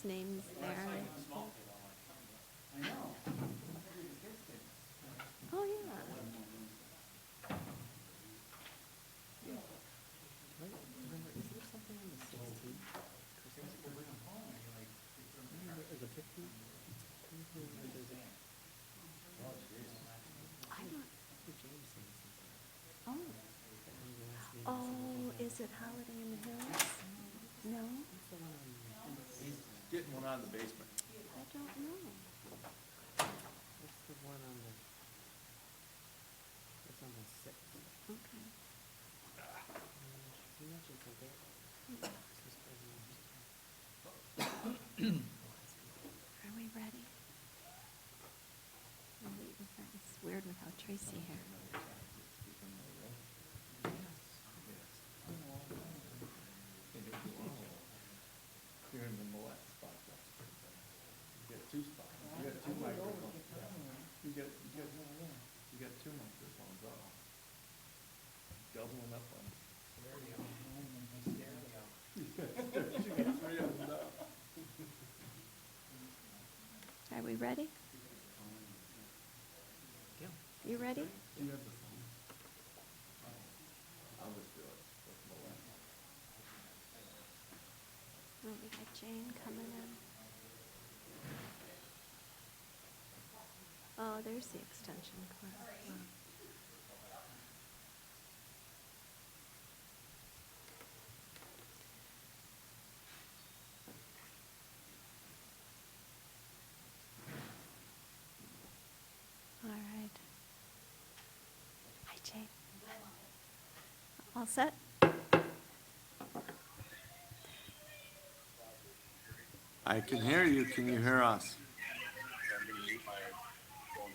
names there. Oh, yeah. Remember, is there something on the 16th? Christmas party? Remember, is the 15th? I don't, James saying something. oh, On the last meeting. oh, is it Holiday in the Hills? No, What's the one on the He's getting one out of the basement. I don't know. What's the one on the? It's on the 6th. Okay. You mentioned something. Christmas party or something. Are we ready? Oh, wait, it's weird without Tracy here. You're in the Millet spot. You get two spots. You got two microphones. You got two microphones on. Doubling up on. You got three of them now. Are we ready? Yeah. You ready? Do you have the phone? I'll just do it with Millet. Oh, we got Jane coming in. Oh, there's the extension cord. Wow. All right. Hi, Jane. All set? I can hear you. Can you hear us?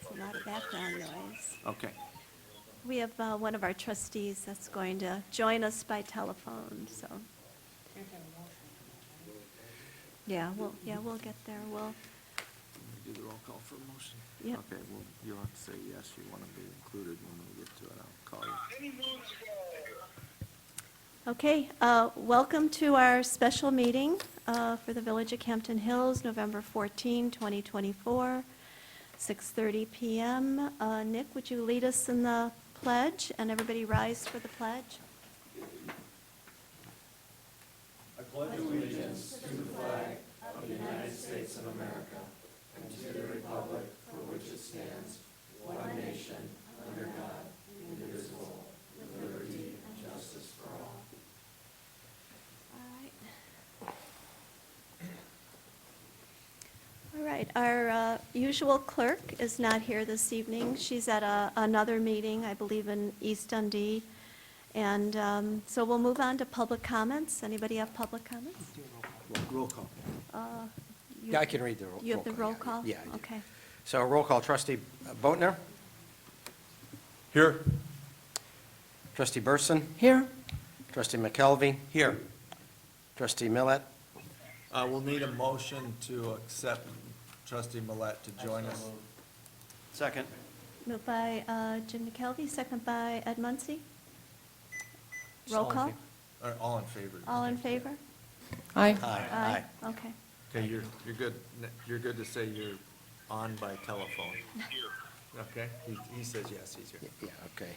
It's a lot of background noise. Okay. We have one of our trustees that's going to join us by telephone, so. Yeah, we'll get there. We'll, Do the roll call for a motion? Yep. Okay, well, you'll have to say yes, you want to be included when we get to it. I'll call you. okay, welcome to our special meeting for the Village of Campton Hills, November 14, 2024, 6:30 PM. Nick, would you lead us in the pledge, and everybody rise for the pledge? All right, our usual clerk is not here this evening. She's at another meeting, I believe in East Dundee. And so we'll move on to public comments. Anybody have public comments? Roll call. You- Yeah, I can read the roll call. You have the roll call? Yeah, I do. Okay. So roll call, trustee Boatner, Here. trustee Burson, Here. trustee McKelvey. Here. Trustee Millet, We'll need a motion to accept trustee Millet to join us. second. Moved by Jim McKelvey, second by Ed Muncy. Roll All in call? favor? Or all in favor? All in favor? Aye. Okay. Okay, you're good. You're good to say you're on by telephone. Okay, he says yes, he's here. Yeah, okay.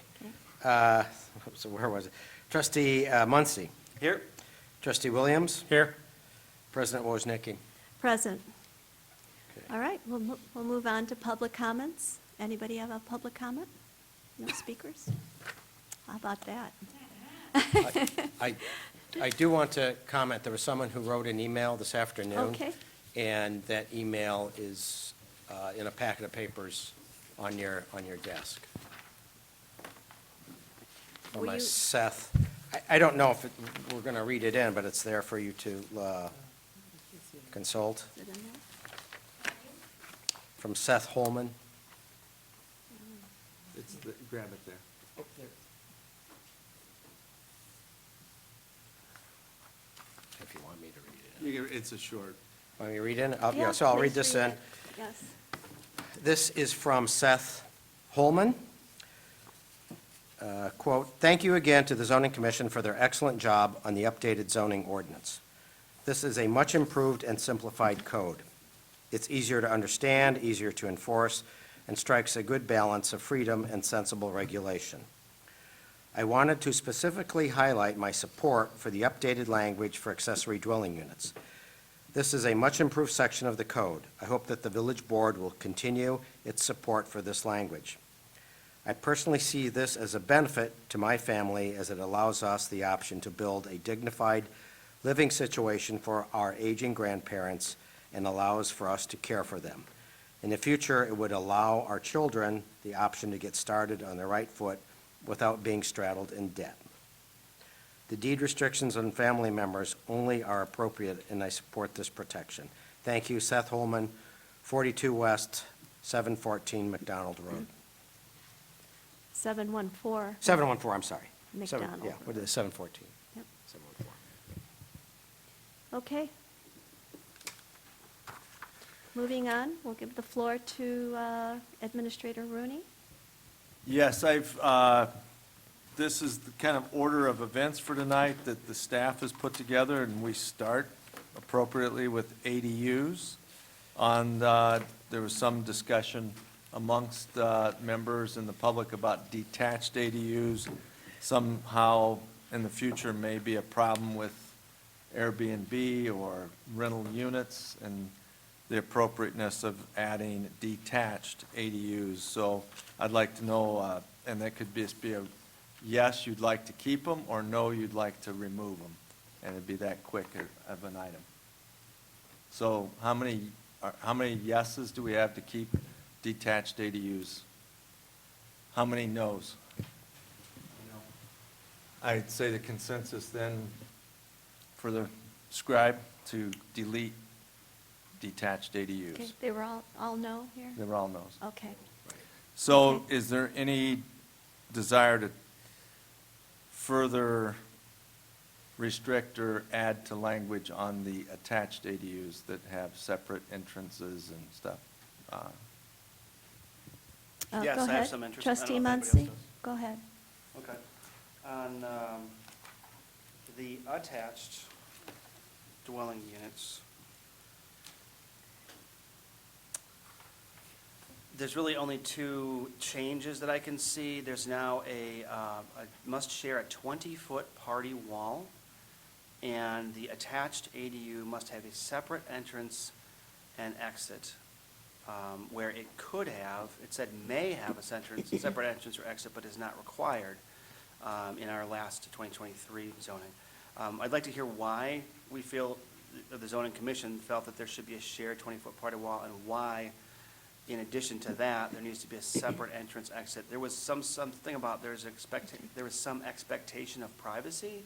Okay. So where was it? Trustee Muncy. Here. Trustee Williams. Here. President Woznicki. Present. Okay. All right, we'll move on to public comments. Anybody have a public comment? No speakers? How about that? I do want to comment, there was someone who wrote an email this afternoon. Okay. And that email is in a packet of papers on your desk. From Will a you- Seth, I don't know if we're going to read it in, but it's there for you to consult. Is it in there? From Seth Holman. Grab it there. If you want me to read it. It's a short. Want me to read it? Yeah, Yeah, so I'll please read this in. it. Yes. This is from Seth Holman. Quote, "Thank you again to the Zoning Commission for their excellent job on the updated zoning ordinance. This is a much improved and simplified code. It's easier to understand, easier to enforce, and strikes a good balance of freedom and sensible regulation. I wanted to specifically highlight my support for the updated language for accessory dwelling units. This is a much improved section of the code. I hope that the village board will continue its support for this language. I personally see this as a benefit to my family as it allows us the option to build a dignified living situation for our aging grandparents and allows for us to care for them. In the future, it would allow our children the option to get started on the right foot without being straddled in debt. The deed restrictions on family members only are appropriate, and I support this protection. Thank you, Seth Holman, 42 West, 714 McDonald Road. 714. 714, I'm sorry. McDonald Yeah, what is it, 714? Yep. 714. Okay. Moving on, we'll give the floor to Administrator Rooney. Yes, this is the kind of order of events for tonight that the staff has put together, and we start appropriately with ADUs. There was some discussion amongst members and the public about detached ADUs. Somehow, in the future, may be a problem with Airbnb or rental units, and the appropriateness of adding detached ADUs. So I'd like to know, and that could be a yes, you'd like to keep them, or no, you'd like to remove them. And it'd be that quick of an item. So how many yeses do we have to keep detached ADUs? How many noes? I'd say the consensus then for the scribe to delete detached ADUs. Okay, they were all no here? They were all no's. Okay. So Okay. is there any desire to further restrict or add to language on the attached ADUs that have separate entrances and stuff? Yes, Go I have ahead. some interest. Trustee I don't know if Muncy, anybody else go ahead. Okay. On the attached dwelling units, there's really only two changes that I can see. There's now a must share a 20-foot party wall, and the attached ADU must have a separate entrance and exit, where it could have, it said may have a separate entrance or exit, but is not required in our last 2023 zoning. I'd like to hear why we feel, the zoning commission felt that there should be a shared 20-foot party wall, and why, in addition to that, there needs to be a separate entrance exit. There was something about there was some expectation of privacy.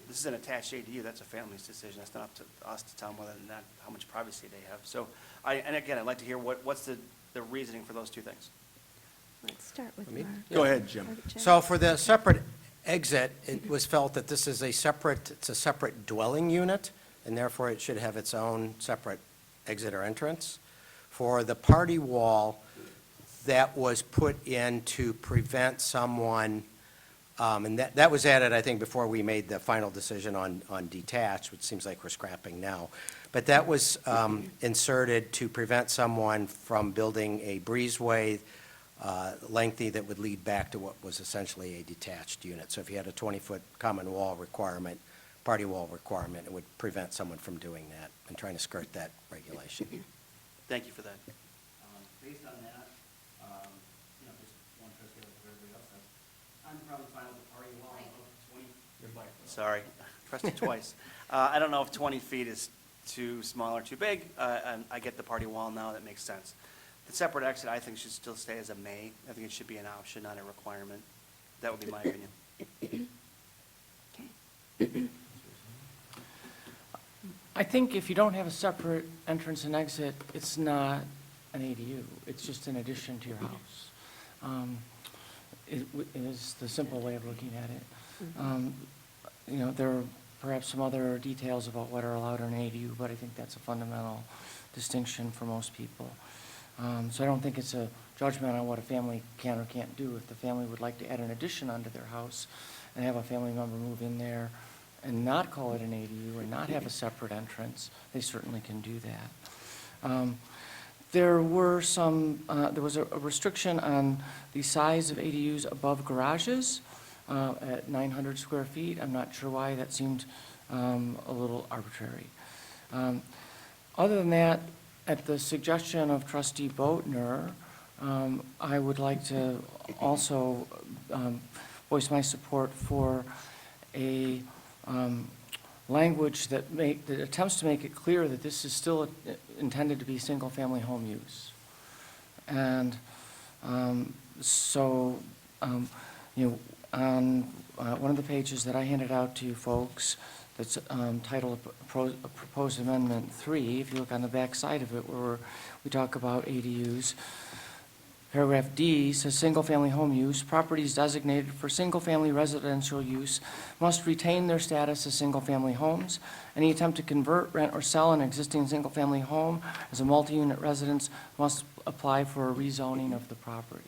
This is an attached ADU, that's a family's decision. That's not up to us to tell them whether or not, how much privacy they have. So, and again, I'd like to hear what's the reasoning for those two things. Let's start with Me? Mark. Go ahead, Jim. Architect. So for the separate exit, it was felt that this is it's a separate dwelling unit, and therefore it should have its own separate exit or entrance. For the party wall, that was put in to prevent someone, and that was added, I think, before we made the final decision on detached, which seems like we're scrapping now. But that was inserted to prevent someone from building a breezeway lengthy that would lead back to what was essentially a detached unit. So if you had a 20-foot common wall requirement, party wall requirement, it would prevent someone from doing that and trying to skirt that regulation. Thank you for that. Based on that, just one trustee like everybody else says, I'm probably fine with the party wall of 20. Sorry, trustee twice. I don't know if 20 feet is too small or too big. I get the party wall now, that makes sense. The separate exit, I think, should still stay as a may. I think it should be an option, not a requirement. That would be my opinion. Okay. I think if you don't have a separate entrance and exit, it's not an ADU. It's just an addition to your house. It is the simple way of looking at it. There are perhaps some other details about what are allowed in an ADU, but I think that's a fundamental distinction for most people. So I don't think it's a judgment on what a family can or can't do. If the family would like to add an addition onto their house and have a family member move in there and not call it an ADU and not have a separate entrance, they certainly can do that. There was a restriction on the size of ADUs above garages at 900 square feet. I'm not sure why, that seemed a little arbitrary. Other than that, at the suggestion of trustee Boatner, I would like to also voice my support for a language that attempts to make it clear that this is still intended to be single-family home use. And so, you know, on one of the pages that I handed out to you folks, that's titled Proposed Amendment 3, if you look on the back side of it where we talk about ADUs, paragraph D says, single-family home use, properties designated for single-family residential use must retain their status as single-family homes. Any attempt to convert, rent, or sell an existing single-family home as a multi-unit residence must apply for a rezoning of the property.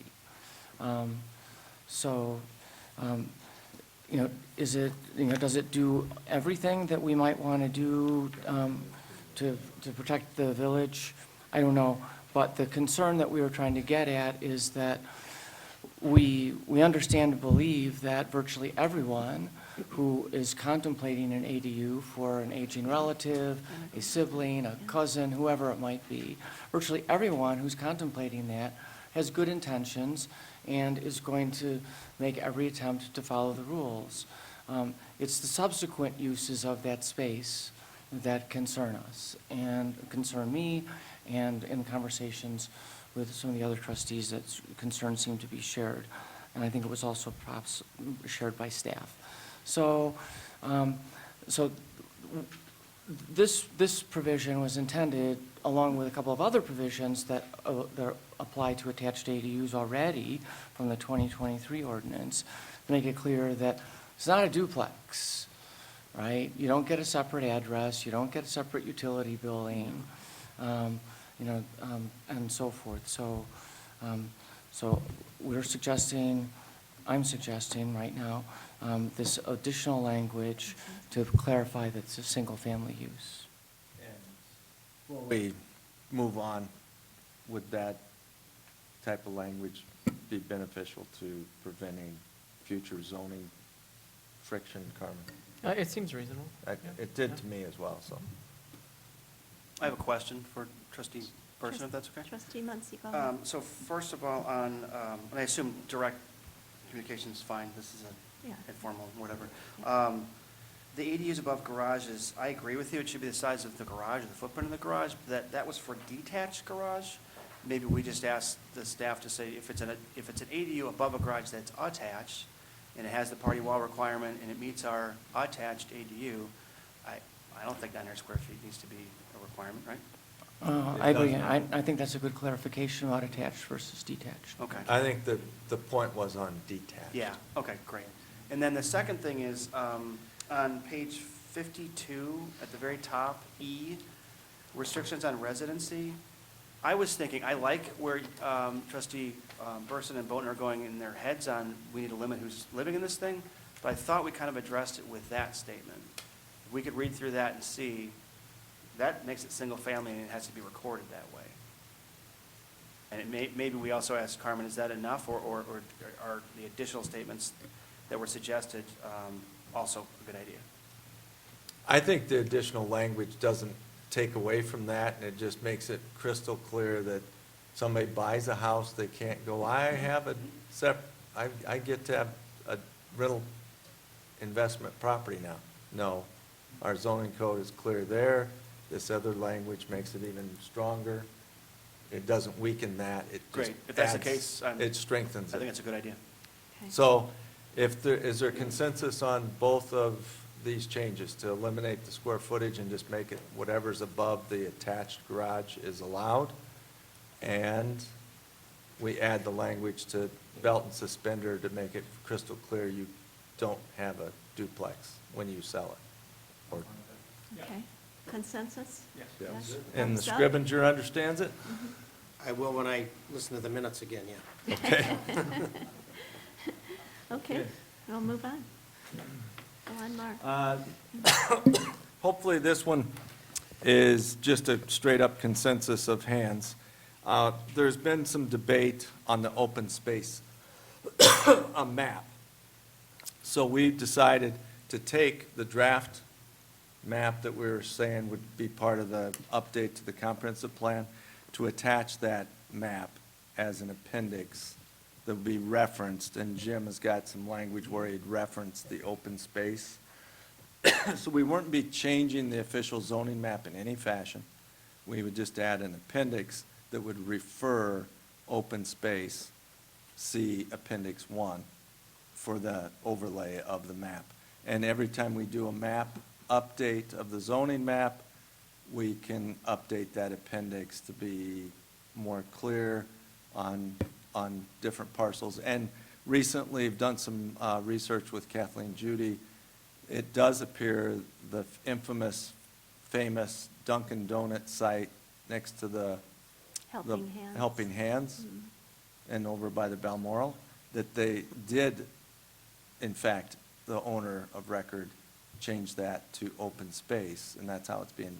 You know, is it, you know, does it do everything that we might want to do to protect the village? I don't know. But the concern that we were trying to get at is that we understand and believe that virtually everyone who is contemplating an ADU for an aging relative, a sibling, a cousin, whoever it might be, virtually everyone who's contemplating that has good intentions and is going to make every attempt to follow the rules. It's the subsequent uses of that space that concern us and concern me, and in conversations with some of the other trustees, that concerns seem to be shared. And I think it was also perhaps shared by staff. So, this provision was intended, along with a couple of other provisions that apply to attached ADUs already from the 2023 ordinance, to make it clear that it's not a duplex, right? You don't get a separate address, you don't get a separate utility billing, you know, and so forth. So we're suggesting, I'm suggesting right now, this additional language to clarify that it's a single-family use. Before we move on, would that type of language be beneficial to preventing future zoning friction, Carmen? It seems reasonable. It did to me as well, so. I have a question for trustee Burson, if that's okay? Trustee Muncy, go ahead. So first of all, on, and I assume direct communication is fine, this is Yeah. informal, whatever. The ADUs above garages, I agree with you, it should be the size of the garage, or the footprint of the garage, that was for detached garage. Maybe we just ask the staff to say, if it's an ADU above a garage that's attached, and it has the party wall requirement, and it meets our attached ADU, I don't think 900 square feet needs to be a requirement, right? I agree. I think that's a good clarification about attached versus detached. Okay. I think the point was on detached. Yeah, okay, great. And then the second thing is, on page 52, at the very top, E, restrictions on residency. I was thinking, I like where trustee Burson and Boatner are going in their heads on, we need to limit who's living in this thing, but I thought we kind of addressed it with that statement. If we could read through that and see, that makes it single family and it has to be recorded that way. And maybe we also ask Carmen, is that enough, or are the additional statements that were suggested also a good idea? I think the additional language doesn't take away from that, and it just makes it crystal clear that somebody buys a house, they can't go, I have I get to have a rental investment property now. No, our zoning code is clear there. This other language makes it even stronger. It doesn't weaken that, it just Great. If that's the adds- case, it strengthens I think it. that's a good idea. Okay. So, is there consensus on both of these changes, to eliminate the square footage and just make it whatever's above the attached garage is allowed? And we add the language to belt and suspender to make it crystal clear you don't have a duplex when you sell it? Or, Okay. Consensus? Yes. and the Thumbs up? scrivener understands it? I will when I listen to the minutes again, yeah. Okay. Okay, we'll move on. Go on, Mark. Hopefully, this one is just a straight-up consensus of hands. There's been some debate on the open space a map. So we decided to take the draft map that we were saying would be part of the update to the comprehensive plan, to attach that map as an appendix that would be referenced, and Jim has got some language where he'd reference the open space. So we wouldn't be changing the official zoning map in any fashion. We would just add an appendix that would refer open space, see Appendix 1, for the overlay of the map. And every time we do a map update of the zoning map, we can update that appendix to be more clear on different parcels. And recently, I've done some research with Kathleen Judy. It does appear the infamous, famous Dunkin' Donuts site next to the Helping Hands. Helping Hands, Mhm. and over by the Balmoral, that they did, in fact, the owner of record changed that to open space, and that's how it's being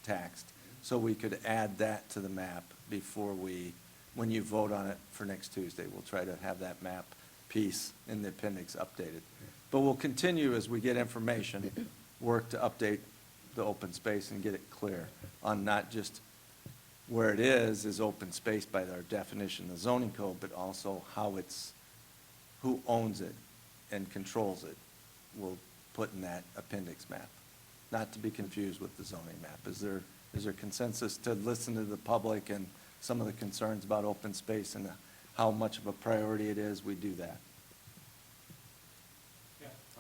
taxed. So we could add that to the map before when you vote on it for next Tuesday, we'll try to have that map piece in the appendix updated. But we'll continue as we get information, work to update the open space and get it clear on not just where it is open space by our definition, the zoning code, but also who owns it and controls it, we'll put in that appendix map, not to be confused with the zoning map. Is there consensus to listen to the public and some of the concerns about open space and how much of a priority it is? We do that.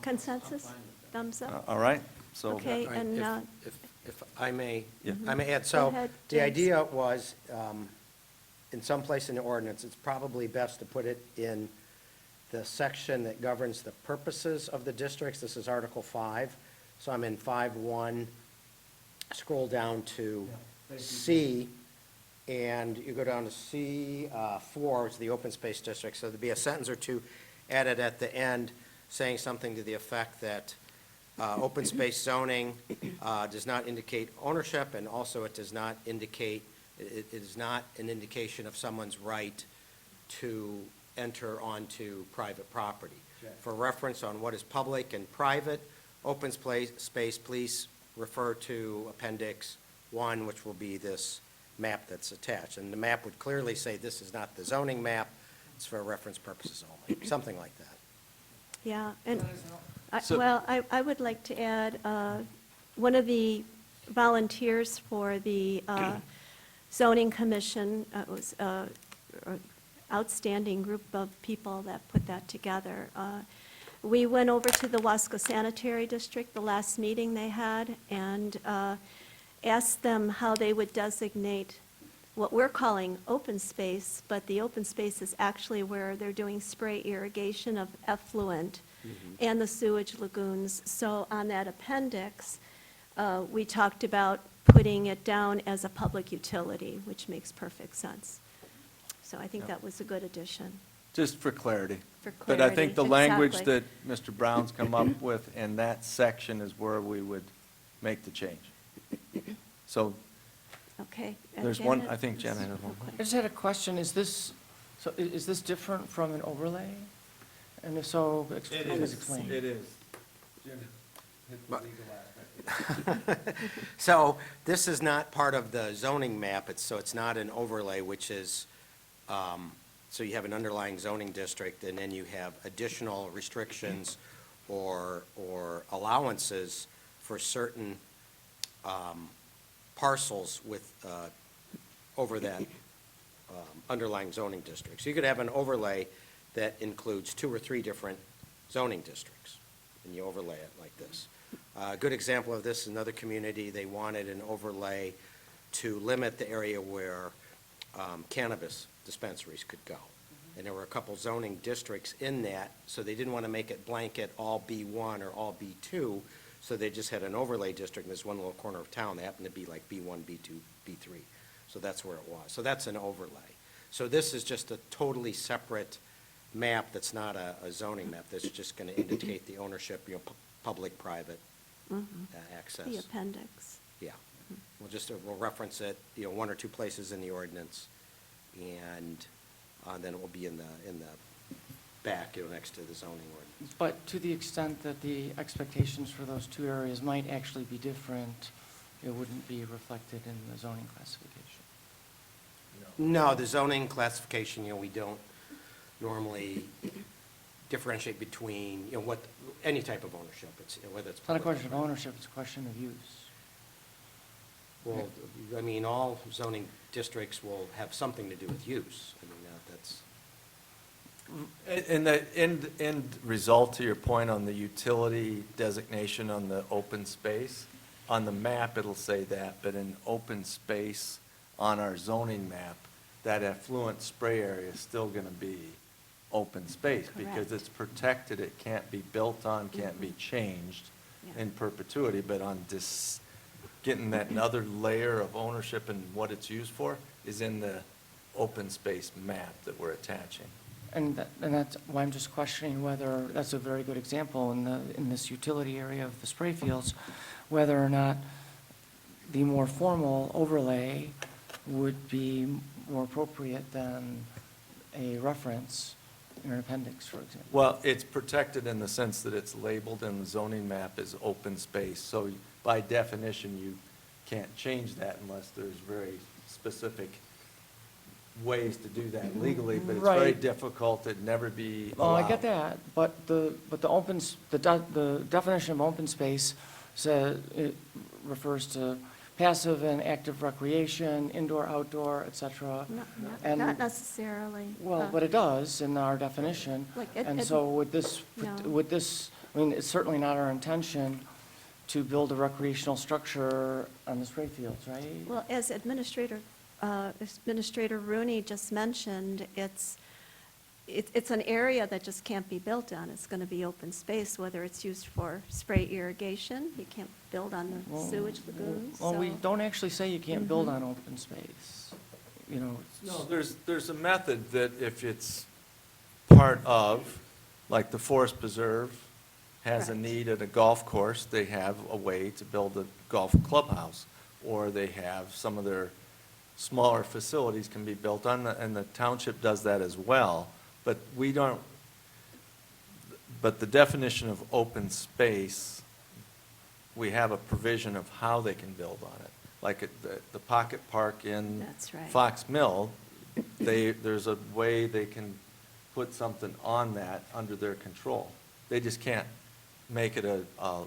Consensus? Thumbs up? All right, so. Okay, All right, and, If I may, Yeah. I may add, Go so ahead, the James. idea was, in some place in the ordinance, it's probably best to put it in the section that governs the purposes of the districts. This is Article 5. So I'm in 5.1, scroll down to C, and you go down to C4, it's the open space district. So there'd be a sentence or two added at the end saying something to the effect that open space zoning does not indicate ownership, and also it does not indicate, it is not an indication of someone's right to enter onto private property. For reference on what is public and private, open space, please refer to Appendix 1, which will be this map that's attached. And the map would clearly say this is not the zoning map, it's for reference purposes only, something like that. yeah, and, So- well, I would like to add, one of the volunteers for the zoning commission, was an outstanding group of people that put that together. We went over to the Wasco Sanitary District, the last meeting they had, and asked them how they would designate what we're calling open space, but the open space is actually where they're doing spray irrigation of effluent and the sewage lagoons. So on that appendix, we talked about putting it down as a public utility, which makes perfect sense. So I think Yeah. that was a good addition. Just for clarity. For But I think the clarity, language exactly. that Mr. Brown's come up with in that section is where we would make the change. So Okay. there's one, Janet? I think Janet has one. I just had a question, is this different from an overlay? And if so, please explain. It is. So this is not part of the zoning map, so it's not an overlay, which is, so you have an underlying zoning district, and then you have additional restrictions or allowances for certain parcels with, over that underlying zoning district. So you could have an overlay that includes 2 or 3 different zoning districts, and you overlay it like this. A good example of this is another community, they wanted an overlay to limit the area where cannabis dispensaries could go. And there were a couple zoning districts in that, so they didn't want to make it blanket all B1 or all B2, so they just had an overlay district in this one little corner of town. They happened to be like B1, B2, B3. So that's where it was. So that's an overlay. So this is just a totally separate map that's not a zoning map. That's just going to indicate the ownership, public-private Mhm. access. The appendix. Yeah. We'll reference it, one or two places in the ordinance, and then it will be in the back, next to the zoning ordinance. But to the extent that the expectations for those two areas might actually be different, it wouldn't be reflected in the zoning classification. No, the zoning classification, we don't normally differentiate between, any type of ownership. It's, whether it's. It's not a public or question of private. ownership, it's a question of use. Well, all zoning districts will have something to do with use. That's. And the end result, to your point on the utility designation on the open space, on the map, it'll say that, but in open space on our zoning map, that affluent spray area is still going to be open space because Correct. it's protected, it can't be built on, can't be changed Yeah. in perpetuity, but on getting that another layer of ownership and what it's used for is in the open space map that we're attaching. And that's why I'm just questioning whether, that's a very good example in this utility area of the spray fields, whether or not the more formal overlay would be more appropriate than a reference in an appendix, for example. Well, it's protected in the sense that it's labeled in the zoning map as open space. So by definition, you can't change that unless there's very specific ways to do that legally, but it's very Right. difficult, it'd never be allowed. Well, I get that, but the definition of open space says, it refers to passive and active recreation, indoor, outdoor, et cetera. And- Not necessarily. Well, but it does in our definition. Like And so would this, No. it's certainly not our intention to build a recreational structure on the spray fields, right? Well, as Administrator Rooney just mentioned, it's an area that just can't be built on. It's going to be open space, whether it's used for spray irrigation. You can't build on the Well, sewage lagoons. Well, we so- don't actually say you can't build Mhm. on open space, No, there's a method that if it's part of, like the Forest Preserve has a Correct. need at a golf course, they have a way to build a golf clubhouse, or they have some of their smaller facilities can be built on, and the township does that as well, but we don't, but the definition of open space, we have a provision of how they can build on it. Like at the Pocket Park in That's right. Fox Mill, there's a way they can put something on that under their control. They just can't make it a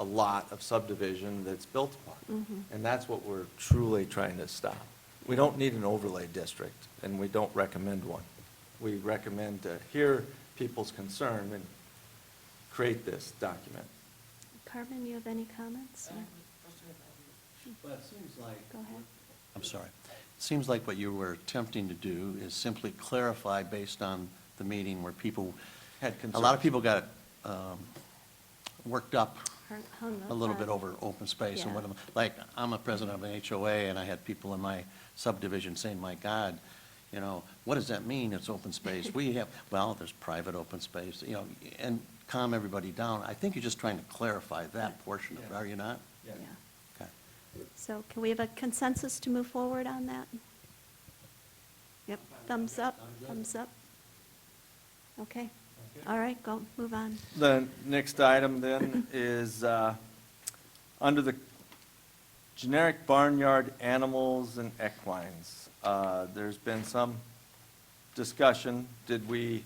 lot of subdivision that's built upon. Mhm. And that's what we're truly trying to stop. We don't need an overlay district, and we don't recommend one. We recommend to hear people's concern and create this document. Carmen, you have any comments? Well, it seems like, Go ahead. I'm sorry. It seems like what you were attempting to do is simply clarify based on the meeting where people, Had a lot concerns. of people got worked up Hung up a little on- bit over open space and Yeah. what, like, I'm a president of an HOA, and I had people in my subdivision saying, my God, what does that mean, it's open space? We have, well, there's private open space, and calm everybody down. I think you're just trying to clarify that portion of it, are you not? Yeah. Okay. So can we have a consensus to move forward on that? Yep, thumbs up, thumbs up. Okay, all right, move on. The next item then is, under the generic barnyard animals and equines. There's been some discussion, did we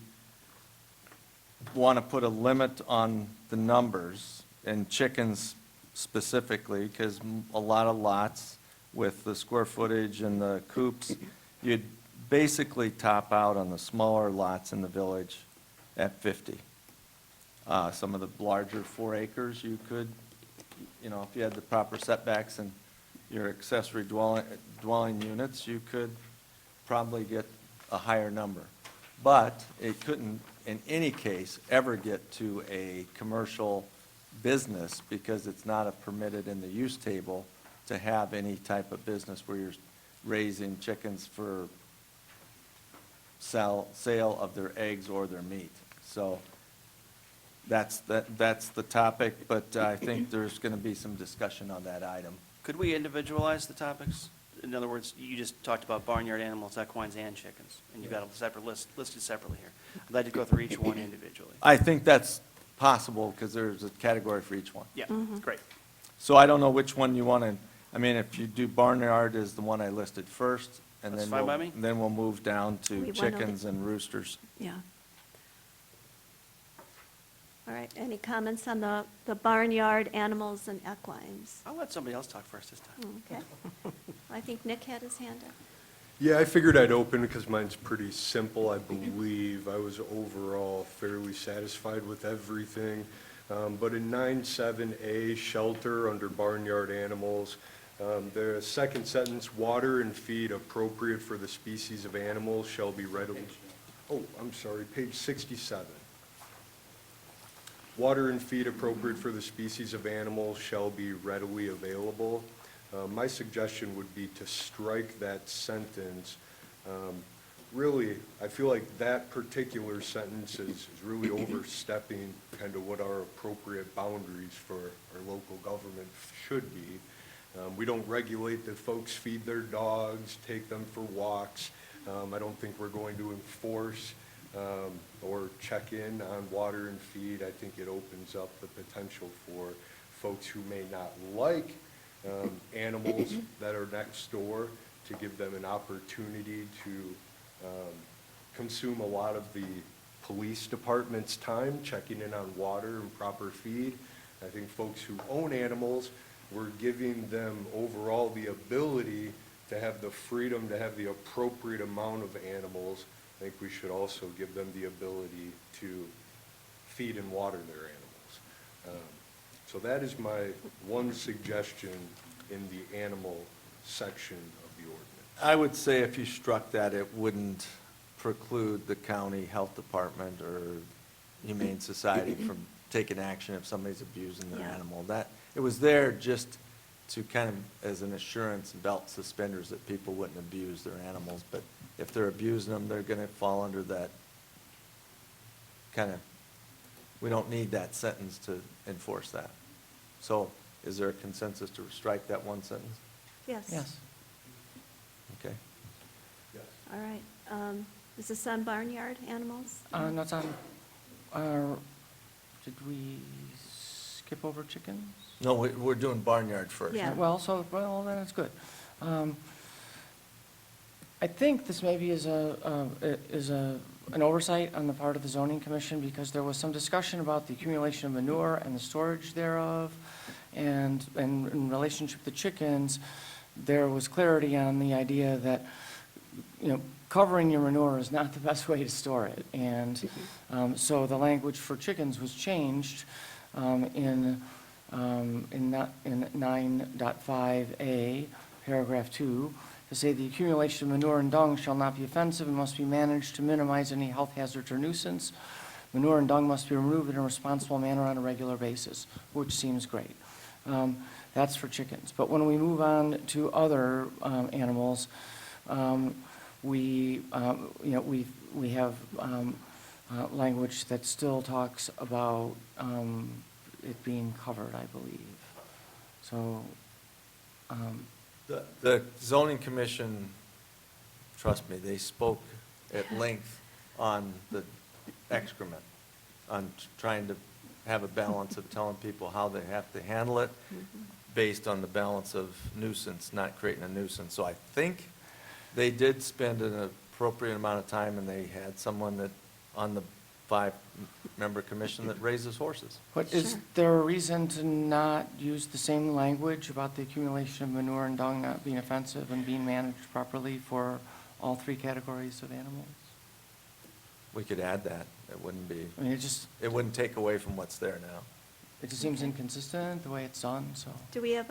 want to put a limit on the numbers, and chickens specifically, because a lot of lots with the square footage and the coops, you'd basically top out on the smaller lots in the village at 50. Some of the larger 4 acres, you could, if you had the proper setbacks and your accessory dwelling units, you could probably get a higher number. But it couldn't, in any case, ever get to a commercial business because it's not permitted in the use table to have any type of business where you're raising chickens for sale of their eggs or their meat. So that's the topic, but I think there's going to be some discussion on that item. Could we individualize the topics? In other words, you just talked about barnyard animals, equines, and chickens, and you've got a separate list, listed separately here. I'd like to go through each one individually. I think that's possible, because there's a category for each one. Yeah, great. So I don't know which one you want to, I mean, if you do barnyard is the one I listed first, and That's then fine by me. then we'll move down We to wanna- chickens and roosters. Yeah. All right, any comments on the barnyard animals and equines? I'll let somebody else talk first this time. Okay. I think Nick had his hand up. Yeah, I figured I'd open because mine's pretty simple, I believe. I was overall fairly satisfied with everything. But in 9.7A, shelter under barnyard animals, the second sentence, water and feed appropriate for the species of animals shall be readily, oh, I'm sorry, page 67. Water and feed appropriate for the species of animals shall be readily available. My suggestion would be to strike that sentence. Really, I feel like that particular sentence is really overstepping kind of what our appropriate boundaries for our local government should be. We don't regulate that folks feed their dogs, take them for walks. I don't think we're going to enforce or check in on water and feed. I think it opens up the potential for folks who may not like animals that are next door to give them an opportunity to consume a lot of the police department's time checking in on water and proper feed. I think folks who own animals, we're giving them overall the ability to have the freedom to have the appropriate amount of animals. I think we should also give them the ability to feed and water their animals. So that is my one suggestion in the animal section of the ordinance. I would say if you struck that, it wouldn't preclude the county health department or Humane Society from taking action if somebody's abusing their Yeah. animal. That, it was there just to kind of, as an assurance, belt suspenders that people wouldn't abuse their animals. But if they're abusing them, they're gonna fall under that kind of, we don't need that sentence to enforce that. So is there a consensus to strike that one sentence? Yes. Yes. Okay. Yes. All right. Is this on barnyard animals? No, it's on, did we skip over chickens? No, we're doing barnyard first. Yeah. Well, then it's good. I think this maybe is an oversight on the part of the zoning commission, because there was some discussion about the accumulation of manure and the storage thereof, and in relationship to chickens, there was clarity on the idea that, covering your manure is not the best way to store it. And so the language for chickens was changed in 9.5A, paragraph 2, to say the accumulation of manure and dung shall not be offensive and must be managed to minimize any health hazards or nuisance. Manure and dung must be removed in a responsible manner on a regular basis, which seems great. That's for chickens. But when we move on to other animals, we have language that still talks about it being covered, I believe. So, The zoning commission, trust me, they spoke at length on the excrement, on trying to have a balance of telling people how they have to handle it based on the balance of nuisance, not creating a nuisance. So I think they did spend an appropriate amount of time, and they had someone that, on the 5-member commission that raises horses. but is Sure. there a reason to not use the same language about the accumulation of manure and dung not being offensive and being managed properly for all 3 categories of animals? We could add that. It wouldn't be, I mean, it wouldn't take away from what's there now. just seems inconsistent the way it's done, so. Do we have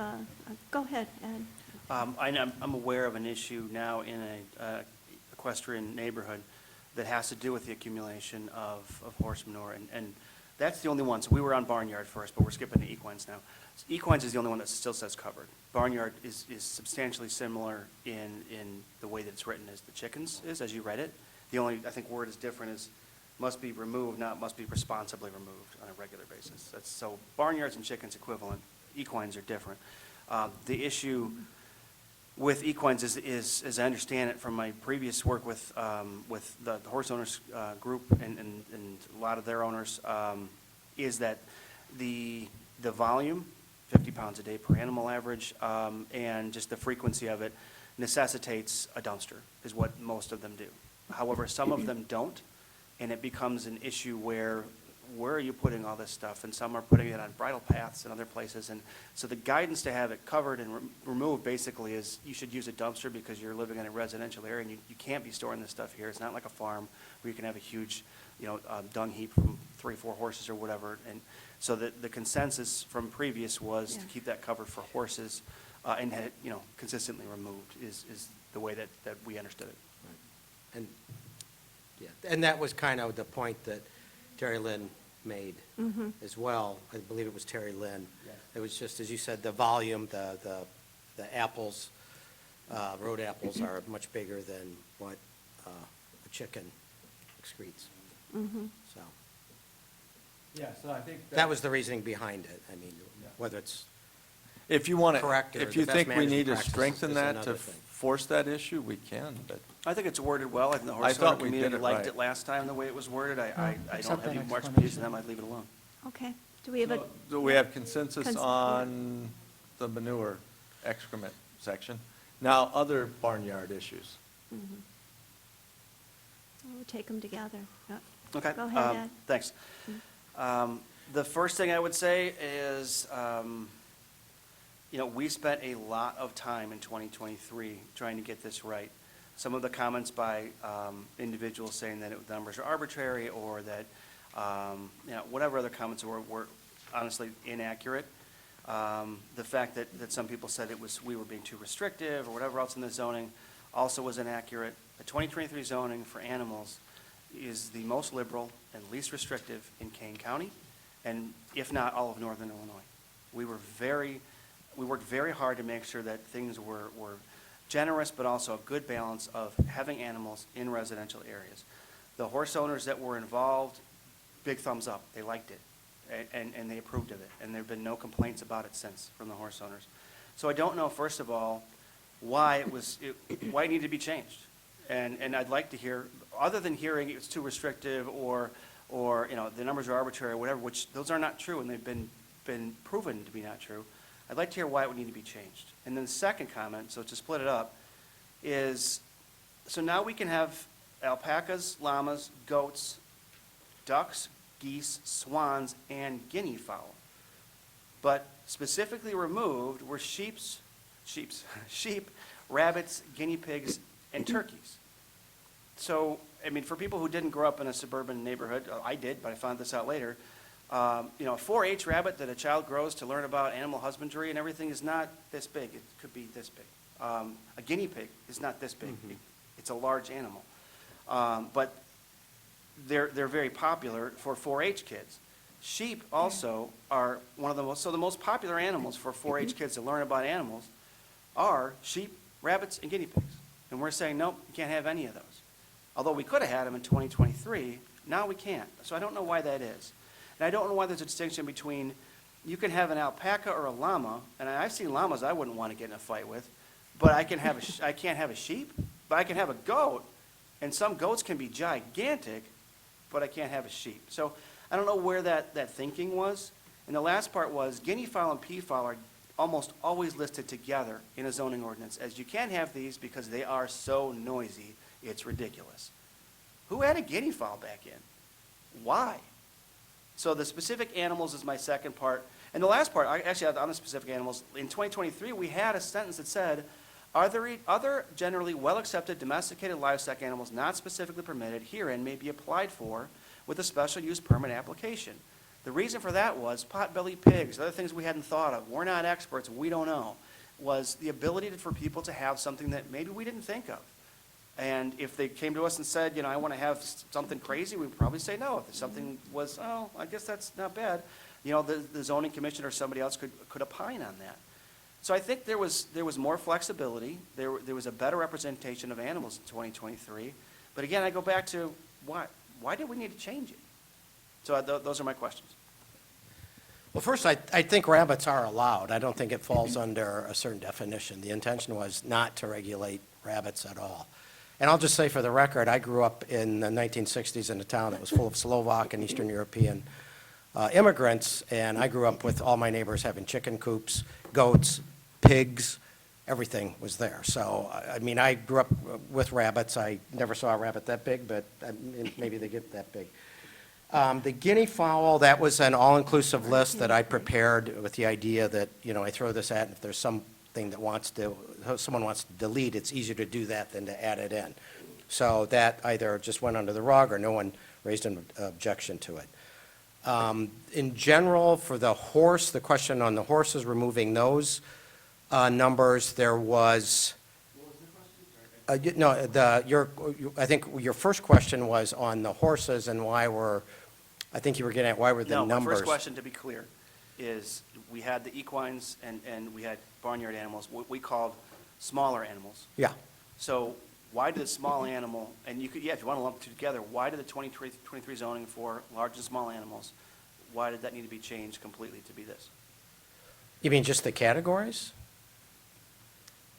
go ahead, Ed. I'm aware of an issue now in a equestrian neighborhood that has to do with the accumulation of horse manure, and that's the only one. So we were on barnyard first, but we're skipping to equines now. So equines is the only one that still says covered. Barnyard is substantially similar in the way that it's written as the chickens is, as you read it. The only, I think, word is different is must be removed, not must be responsibly removed on a regular basis. That's, so barnyards and chickens equivalent, equines are different. The issue with equines is, as I understand it from my previous work with the horse owners group and a lot of their owners, is that the volume, 50 pounds a day per animal average, and just the frequency of it necessitates a dumpster, is what most of them do. However, some of them don't, and it becomes an issue where are you putting all this stuff? And some are putting it on bridle paths and other places. And so the guidance to have it covered and removed basically is you should use a dumpster because you're living in a residential area and you can't be storing this stuff here. It's not like a farm where you can have a huge, dung heap from 3 or 4 horses or whatever. And so the consensus from previous was to keep that covered for horses and had it, consistently removed is the way that we understood it. And, yeah, and that was kind of the point that Terry Lynn made as well. I believe it was Terry Lynn. Yeah. It was just, as you said, the volume, the apples, road apples are much bigger than what a chicken excretes. So, Yeah, so I think. that was the reasoning behind it. I mean, Yeah. whether it's If you want correct to, or if the you best think we management need to practices strengthen is that another to thing. force that issue, we can, but I think it's worded well. I think the I horse thought owner we did community it liked right. it last time, the way it was worded. I accept don't have that any more explanation. expertise than them. I'd leave it alone. Okay. Do we have a, do we have consensus Cons- yeah. on the manure excrement section? Now, other barnyard issues. we'll take them together. Yeah. Okay. Go ahead, Ed. Thanks. The first thing I would say is, we spent a lot of time in 2023 trying to get this right. Some of the comments by individuals saying that the numbers are arbitrary or that, whatever other comments were honestly inaccurate. The fact that some people said we were being too restrictive or whatever else in the zoning also was inaccurate. The 2023 zoning for animals is the most liberal and least restrictive in Kane County, and if not all of northern Illinois. We worked very hard to make sure that things were generous, but also a good balance of having animals in residential areas. The horse owners that were involved, big thumbs up. They liked it, and they approved of it, and there have been no complaints about it since from the horse owners. So I don't know, first of all, why it needed to be changed. And I'd like to hear, other than hearing it's too restrictive or the numbers are arbitrary or whatever, which those are not true and they've been proven to be not true, I'd like to hear why it would need to be changed. And then the second comment, so to split it up, is so now we can have alpacas, llamas, goats, ducks, geese, swans, and guinea fowl. But specifically removed were sheep, rabbits, guiney pigs, and turkeys. So, for people who didn't grow up in a suburban neighborhood, I did, but I found this out later, a 4-H rabbit that a child grows to learn about animal husbandry and everything is not this big. It could be this big. A guinea pig is not this big. It's a large animal. But they're very popular for 4-H kids. Sheep also are one of the most popular animals for 4-H kids to learn about animals are sheep, rabbits, and guinea pigs. And we're saying, nope, you can't have any of those. Although we could have had them in 2023, now we can't. So I don't know why that is. And I don't know why there's a distinction between, you can have an alpaca or a llama, and I've seen llamas I wouldn't want to get in a fight with, but I can't have a sheep, but I can have a goat, and some goats can be gigantic, but I can't have a sheep. So I don't know where that thinking was. And the last part was, guinea fowl and peafowl are almost always listed together in a zoning ordinance, as you can't have these because they are so noisy, it's ridiculous. Who had a guinea fowl back in? Why? So the specific animals is my second part. And the last part, actually on the specific animals, in 2023, we had a sentence that said, are there other generally well-accepted domesticated livestock animals not specifically permitted herein may be applied for with a special use permit application. The reason for that was pot-bellied pigs, other things we hadn't thought of, we're not experts, we don't know, was the ability for people to have something that maybe we didn't think of. And if they came to us and said, I want to have something crazy, we'd probably say no. If something was, I guess that's not bad, the zoning commission or somebody else could opine on that. So I think there was more flexibility, there was a better representation of animals in 2023. But again, I go back to why did we need to change it? So those are my questions. Well, first, I think rabbits are allowed. I don't think it falls under a certain definition. The intention was not to regulate rabbits at all. And I'll just say for the record, I grew up in the 1960s in a town that was full of Slovak and Eastern European immigrants, and I grew up with all my neighbors having chicken coops, goats, pigs, everything was there. So, I mean, I grew up with rabbits. I never saw a rabbit that big, but maybe they get that big. The guinea fowl, that was an all-inclusive list that I prepared with the idea that, you know, I throw this at, and if there's something that someone wants to delete, it's easier to do that than to add it in. So that either just went under the rug or no one raised an objection to it. In general, for the horse, the question on the horses, removing those numbers, there was. No, I think your first question was on the horses and I think you were getting at why were the No, numbers. my first question, to be clear, is we had the equines and we had barnyard animals, what we called smaller animals. Yeah. So why did the small animal, and you could, yeah, if you want to lump the two together, why did the 23 zoning for large and small animals, why did that need to be changed completely to be this? You mean just the categories?